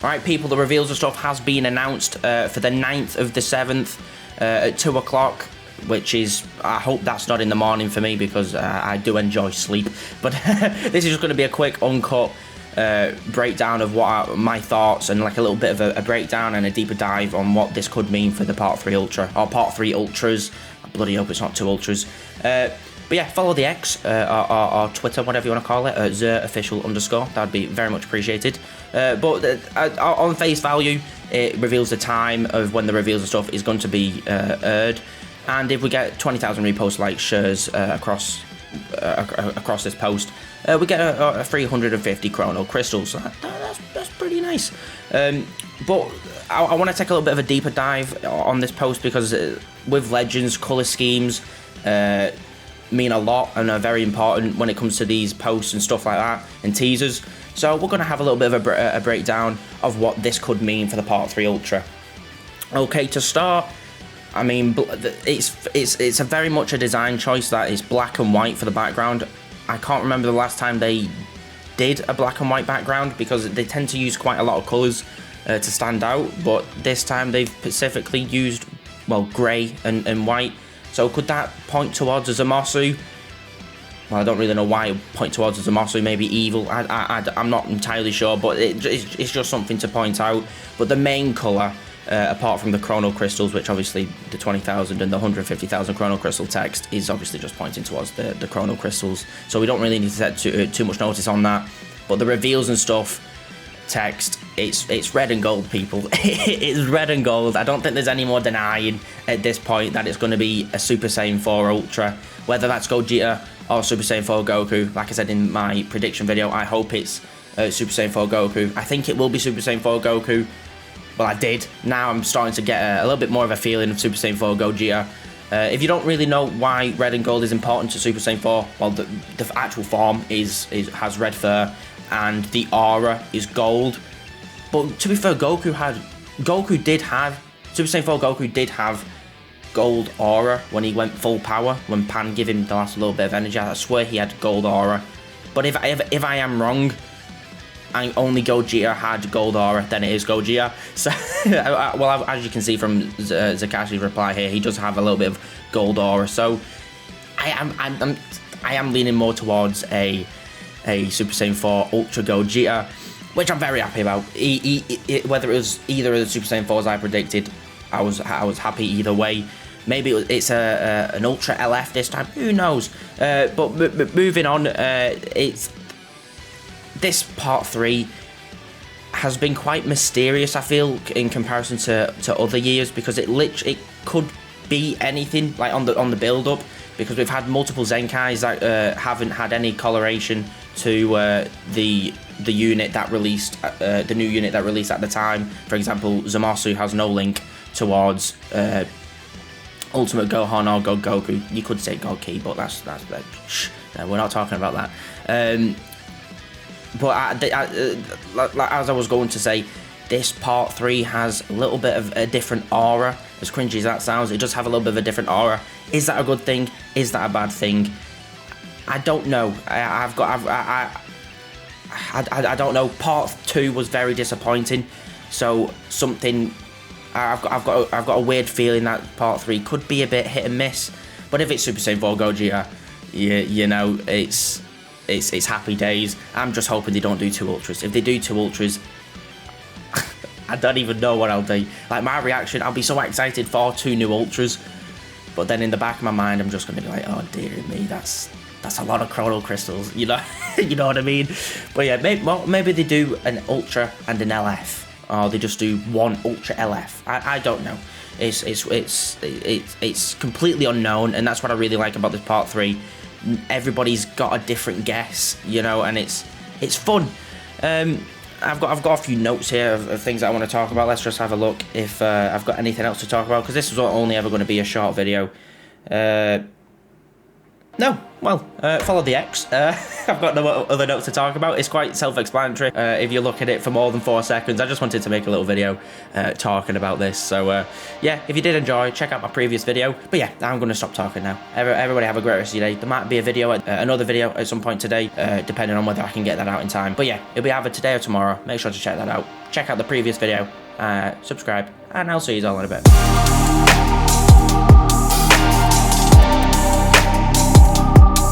Alright people, the reveals and stuff has been announced for the 9th of the 7th at 2 o'clock, which is, I hope that's not in the morning for me because I do enjoy sleep. But this is just going to be a quick uncut breakdown of what are my thoughts and like a little bit of a breakdown and a deeper dive on what this could mean for the Part 3 Ultra, or Part 3 Ultras. I bloody hope it's not 2 Ultras. But yeah, follow the X, or Twitter, whatever you want to call it, @ZerOfficial_. That would be very much appreciated. But on face value, it reveals the time of when the reveals and stuff is going to be aired. And if we get 20,000 reposts, likes, shares across this post, we get a 350 Chrono Crystals. So that's pretty nice. But I want to take a little bit of a deeper dive on this post because with Legends, colour schemes mean a lot and are very important when it comes to these posts and stuff like that and teasers. So we're going to have a little bit of a breakdown of what this could mean for the Part 3 Ultra. Okay, to start, I mean, it's a very much a design choice that is black and white for the background. I can't remember the last time they did a black and white background because they tend to use quite a lot of colours to stand out, but this time they've specifically used, well, grey and white. So could that point towards a Zamasu? Well, I don't really know why it would point towards a Zamasu, maybe evil. I'm not entirely sure, but it's just something to point out. But the main colour, apart from the Chrono Crystals, which obviously the 20,000 and the 150,000 Chrono Crystal text is obviously just pointing towards the Chrono Crystals. So we don't really need to set too much notice on that. But the reveals and stuff, text, it's red and gold, people. It's red and gold. I don't think there's any more denying at this point that it's going to be a Super Saiyan 4 Ultra, whether that's Gogeta or Super Saiyan 4 Goku. Like I said in my prediction video, I hope it's Super Saiyan 4 Goku. I think it will be Super Saiyan 4 Goku. Well, I did. Now I'm starting to get a little bit more of a feeling of Super Saiyan 4 Gogeta. If you don't really know why red and gold is important to Super Saiyan 4, well, the actual form has red fur and the aura is gold. But to be fair, Super Saiyan 4 Goku did have gold aura when he went full power, when Pan gave him the last little bit of energy. I swear he had gold aura. But if I am wrong, and only Gogeta had gold aura, then it is Gogeta. So, well, as you can see from Zakashi's reply here, he does have a little bit of gold aura. So, I am leaning more towards a Super Saiyan 4 Ultra Gogeta, which I'm very happy about. Whether it was either of the Super Saiyan 4s I predicted, I was happy either way. Maybe it's an Ultra LF this time, who knows? But moving on, this Part 3 has been quite mysterious, I feel, in comparison to other years, because it could be anything, like on the build-up, because we've had multiple Zenkais that haven't had any coloration to the unit that released, the new unit that released at the time. For example, Zamasu has no link towards Ultimate Gohan or God Goku. You could say God Ki, but that's we're not talking about that. But as I was going to say, this Part 3 has a little bit of a different aura. As cringy as that sounds, it does have a little bit of a different aura. Is that a good thing? Is that a bad thing? I don't know. I don't know. Part 2 was very disappointing. So something, I've got a weird feeling that Part 3 could be a bit hit and miss. But if it's Super Saiyan 4 Gogeta, you know, it's happy days. I'm just hoping they don't do 2 Ultras. If they do 2 Ultras, I don't even know what I'll do. Like, my reaction, I'll be so excited for 2 new Ultras, but then in the back of my mind, I'm just going to be like, oh dear me, that's a lot of Chrono Crystals, you know? You know what I mean? But yeah, maybe they do an Ultra and an LF, or they just do 1 Ultra LF. I don't know. It's completely unknown, and that's what I really like about this Part 3. Everybody's got a different guess, you know, and it's fun. I've got a few notes here of things that I want to talk about. Let's just have a look if I've got anything else to talk about, because this is only ever going to be a short video. No, well, follow the X. I've got no other notes to talk about. It's quite self-explanatory if you look at it for more than 4 seconds. I just wanted to make a little video talking about this. So, yeah, if you did enjoy, check out my previous video. But yeah, I'm going to stop talking now. Everybody have a great rest of your day. There might be a video, another video at some point today, depending on whether I can get that out in time. But yeah, it'll be either today or tomorrow. Make sure to check that out. Check out the previous video, subscribe, and I'll see you all in a bit.